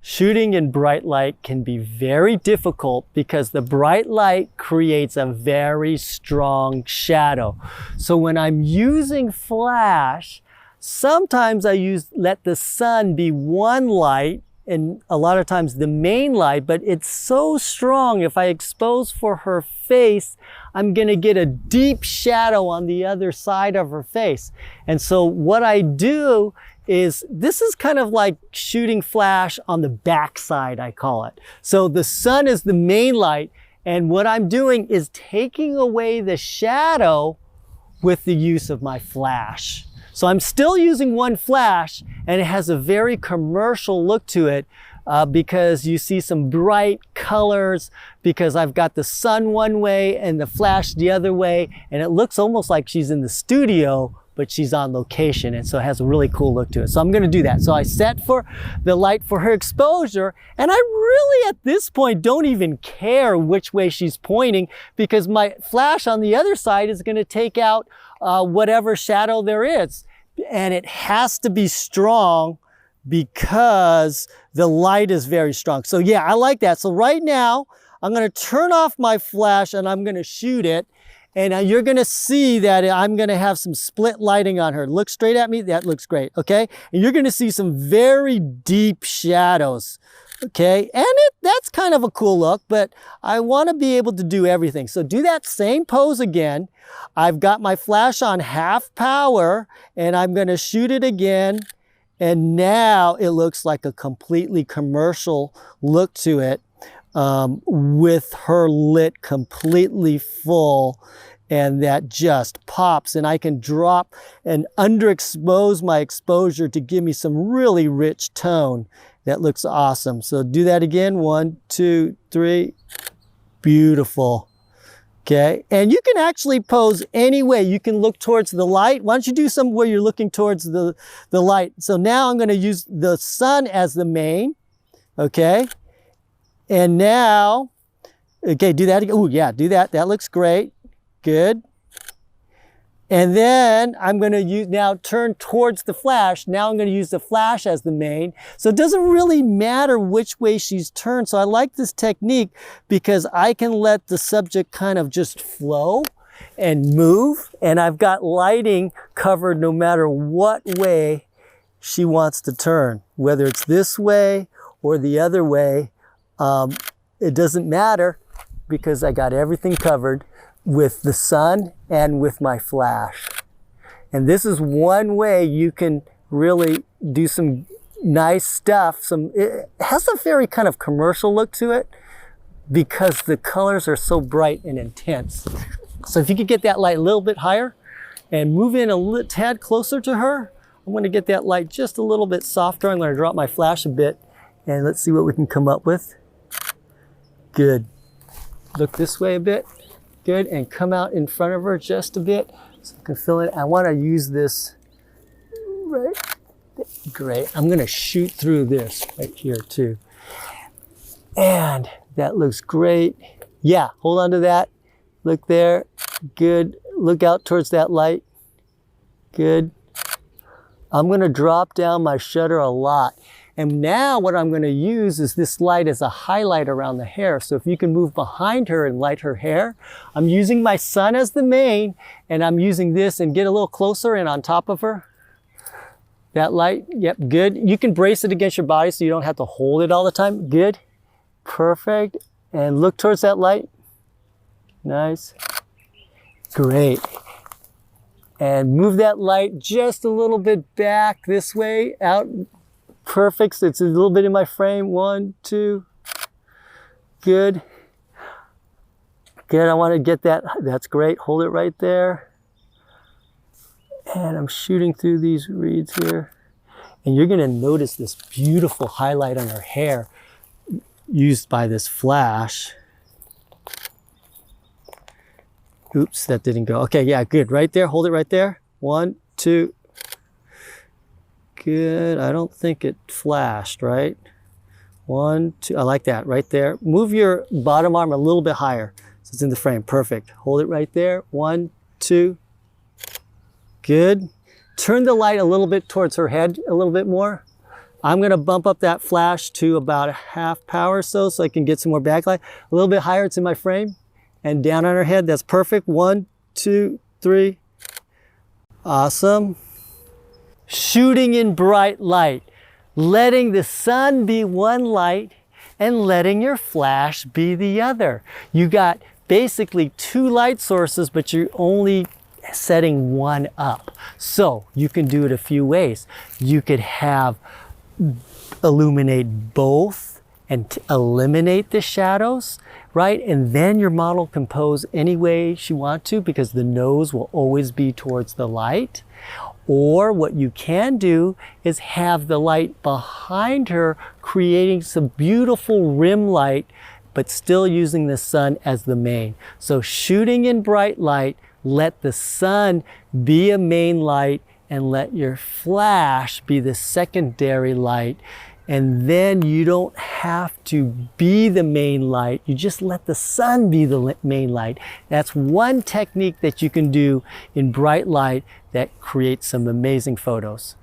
Shooting in bright light can be very difficult because the bright light creates a very strong shadow. So when I'm using flash, sometimes I let the sun be one light and a lot of times the main light, but it's so strong. If I expose for her face, I'm gonna get a deep shadow on the other side of her face. And so what I do is, this is kind of like shooting flash on the backside, I call it. So the sun is the main light, and what I'm doing is taking away the shadow with the use of my flash. So I'm still using one flash, and it has a very commercial look to it because you see some bright colors because I've got the sun one way and the flash the other way, and it looks almost like she's in the studio, but she's on location, and so it has a really cool look to it. So I'm gonna do that. So I set for the light for her exposure, and I really at this point don't even care which way she's pointing because my flash on the other side is gonna take out whatever shadow there is. And it has to be strong because the light is very strong. So yeah, I like that. So right now, I'm gonna turn off my flash and I'm gonna shoot it. And you're gonna see that I'm gonna have some split lighting on her. Look straight at me, that looks great, okay? And you're gonna see some very deep shadows, okay? And that's kind of a cool look, but I wanna be able to do everything. So do that same pose again. I've got my flash on half power and I'm gonna shoot it again. And now it looks like a completely commercial look to it. With her lit completely full, and that just pops, and I can drop and underexpose my exposure to give me some really rich tone. That looks awesome. So do that again, 1, 2, 3, beautiful. Okay, and you can actually pose any way. You can look towards the light. Why don't you do some where you're looking towards the light? So now I'm gonna use the sun as the main, okay? And now, okay, do that again. Oh yeah, do that. That looks great. Good. And then I'm gonna now turn towards the flash. Now I'm gonna use the flash as the main. So it doesn't really matter which way she's turned. So I like this technique because I can let the subject kind of just flow and move. And I've got lighting covered no matter what way she wants to turn, whether it's this way or the other way. It doesn't matter because I got everything covered with the sun and with my flash. And this is one way you can really do some nice stuff. It has a very kind of commercial look to it because the colors are so bright and intense. So if you could get that light a little bit higher and move in a tad closer to her, I'm gonna get that light just a little bit softer. I'm gonna drop my flash a bit and let's see what we can come up with. Good. Look this way a bit. Good. And come out in front of her just a bit so I can fill it. I want to use this right. Great. I'm going to shoot through this right here too. And that looks great. Yeah, hold on to that. Look there. Good. Look out towards that light. Good. I'm going to drop down my shutter a lot. And now what I'm going to use is this light as a highlight around the hair. So if you can move behind her and light her hair, I'm using my sun as the main, and I'm using this and get a little closer and on top of her. That light, yep, good. You can brace it against your body so you don't have to hold it all the time. Good, perfect. And look towards that light. Nice, great. And move that light just a little bit back this way, out. Perfect. It's a little bit in my frame. 1, 2. Good. Good. I want to get that. That's great. Hold it right there. And I'm shooting through these reeds here. And you're going to notice this beautiful highlight on her hair used by this flash. Oops, that didn't go. Okay, yeah, good. Right there. Hold it right there. 1, 2. Good. I don't think it flashed, right? 1, 2. I like that right there. Move your bottom arm a little bit higher so it's in the frame. Perfect. Hold it right there. 1, 2. Good. Turn the light a little bit towards her head a little bit more. I'm gonna bump up that flash to about a half power or so I can get some more backlight. A little bit higher, it's in my frame. And down on her head, that's perfect. 1, 2, 3. Awesome. Shooting in bright light, letting the sun be one light and letting your flash be the other. You got basically 2 light sources, but you're only setting one up. So you can do it a few ways. You could have illuminate both and eliminate the shadows, right? And then your model can pose any way she wants to, because the nose will always be towards the light. Or what you can do is have the light behind her, creating some beautiful rim light, but still using the sun as the main. So shooting in bright light, let the sun be a main light and let your flash be the secondary light. And then you don't have to be the main light. You just let the sun be the main light. That's one technique that you can do in bright light that creates some amazing photos.